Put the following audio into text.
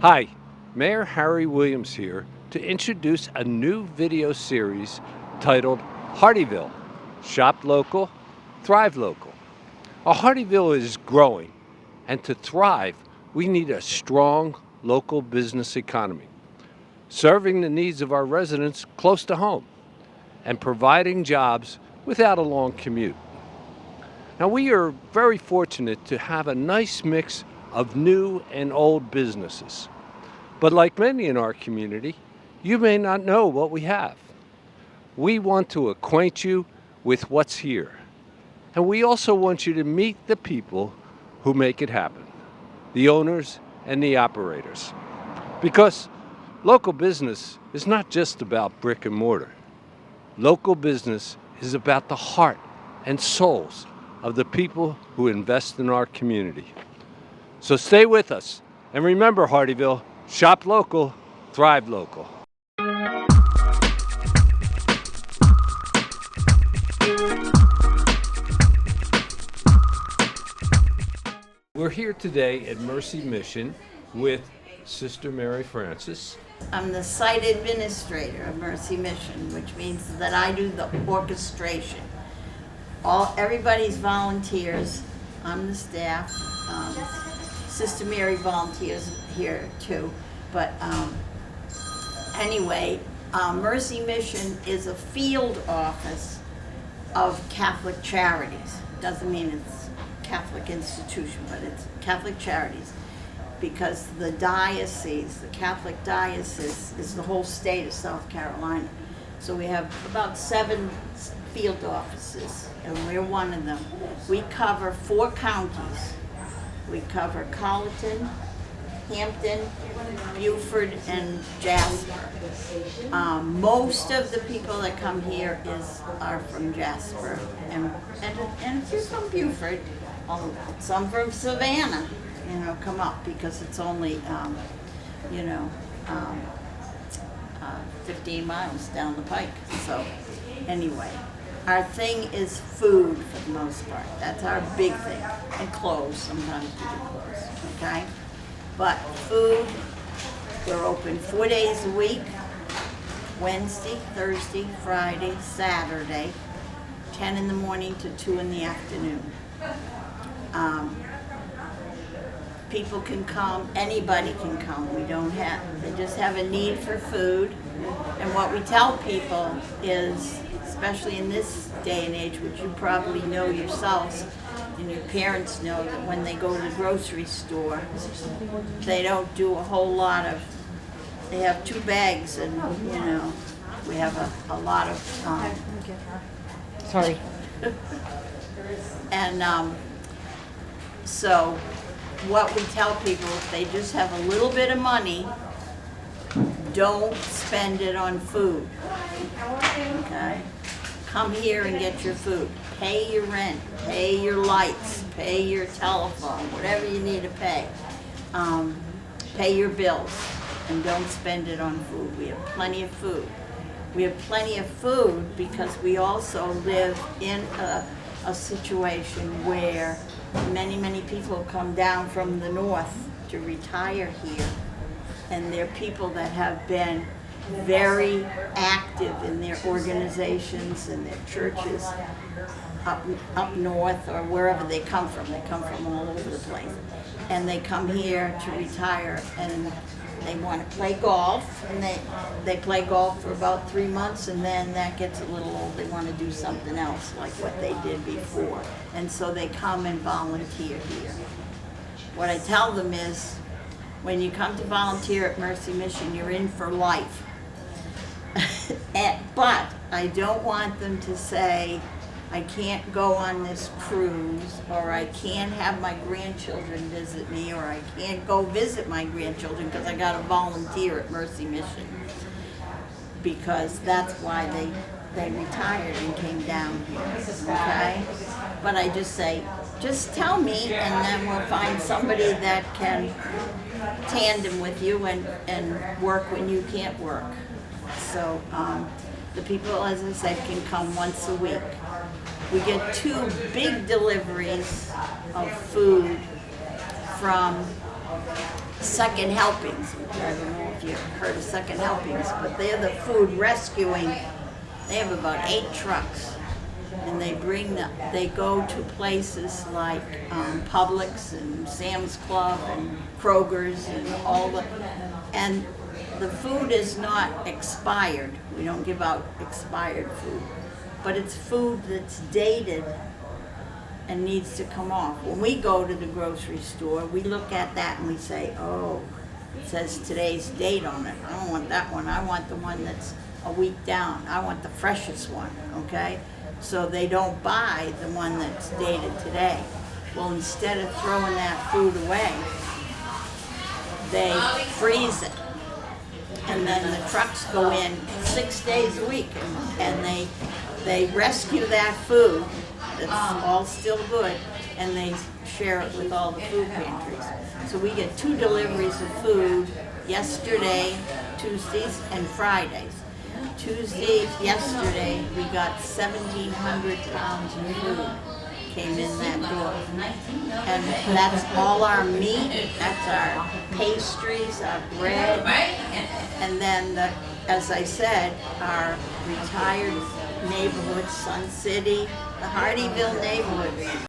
Hi, Mayor Harry Williams here to introduce a new video series titled Hardeeville Shop Local, Thrive Local. Hardeeville is growing, and to thrive, we need a strong local business economy, serving the needs of our residents close to home and providing jobs without a long commute. Now, we are very fortunate to have a nice mix of new and old businesses. But like many in our community, you may not know what we have. We want to acquaint you with what's here. And we also want you to meet the people who make it happen, the owners and the operators. Because local business is not just about brick and mortar. Local business is about the heart and souls of the people who invest in our community. So stay with us. And remember, Hardeeville, shop local, thrive local. We're here today at Mercy Mission with Sister Mary Francis. I'm the site administrator of Mercy Mission, which means that I do the orchestration. Everybody's volunteers. I'm the staff. Sister Mary volunteers here too. But anyway, Mercy Mission is a field office of Catholic Charities. Doesn't mean it's Catholic institution, but it's Catholic Charities, because the diocese, the Catholic diocese, is the whole state of South Carolina. So we have about 7 field offices, and we're one of them. We cover 4 counties. We cover Colleton, Hampton, Beaufort, and Jasper. Most of the people that come here are from Jasper, and a few from Beaufort, some from Savannah, come up because it's only, 15 miles down the pike. So anyway, our thing is food for the most part. That's our big thing. And clothes, sometimes we do clothes, okay? But food, we're open 4 days a week, Wednesday, Thursday, Friday, Saturday, 10 in the morning to 2 in the afternoon. People can come, anybody can come. They just have a need for food. And what we tell people is, especially in this day and age, which you probably know yourselves, and your parents know, that when they go to the grocery store, they don't do a whole lot of, they have 2 bags and, we have a lot of, Sorry. and so what we tell people, if they just have a little bit of money, don't spend it on food, okay? Come here and get your food. Pay your rent, pay your lights, pay your telephone, whatever you need to pay. Pay your bills, and don't spend it on food. We have plenty of food. We have plenty of food because we also live in a situation where many people come down from the north to retire here. And they're people that have been very active in their organizations and their churches up north or wherever they come from. They come from all over the place. And they come here to retire, and they want to play golf, and they play golf for about 3 months, and then that gets a little old. They want to do something else like what they did before. And so they come and volunteer here. What I tell them is, when you come to volunteer at Mercy Mission, you're in for life. But I don't want them to say, I can't go on this cruise, or I can't have my grandchildren visit me, or I can't go visit my grandchildren because I got to volunteer at Mercy Mission. Because that's why they retired and came down here, okay? But I just say, just tell me, and then we'll find somebody that can tandem with you and work when you can't work. So the people, as I said, can come once a week. We get 2 big deliveries of food from Second Helpings. I don't know if you've heard of Second Helpings, but they're the food rescuing. They have about 8 trucks, and they go to places like Publix and Sam's Club and Kroger's and and the food is not expired. We don't give out expired food, but it's food that's dated and needs to come off. When we go to the grocery store, we look at that and we say, oh, it says today's date on it. I don't want that one. I want the one that's a week down. I want the freshest one, okay? So they don't buy the one that's dated today. Well, instead of throwing that food away, they freeze it. And then the trucks go in 6 days a week and they rescue that food that's all still good, and they share it with all the food pantries. So we get 2 deliveries of food yesterday, Tuesdays and Fridays. Yesterday, we got 1,700 pounds of food came in that door. And that's all our meat, that's our pastries, our bread, and then, as I said, our retired neighborhood, Sun City, the Hardyville neighborhood.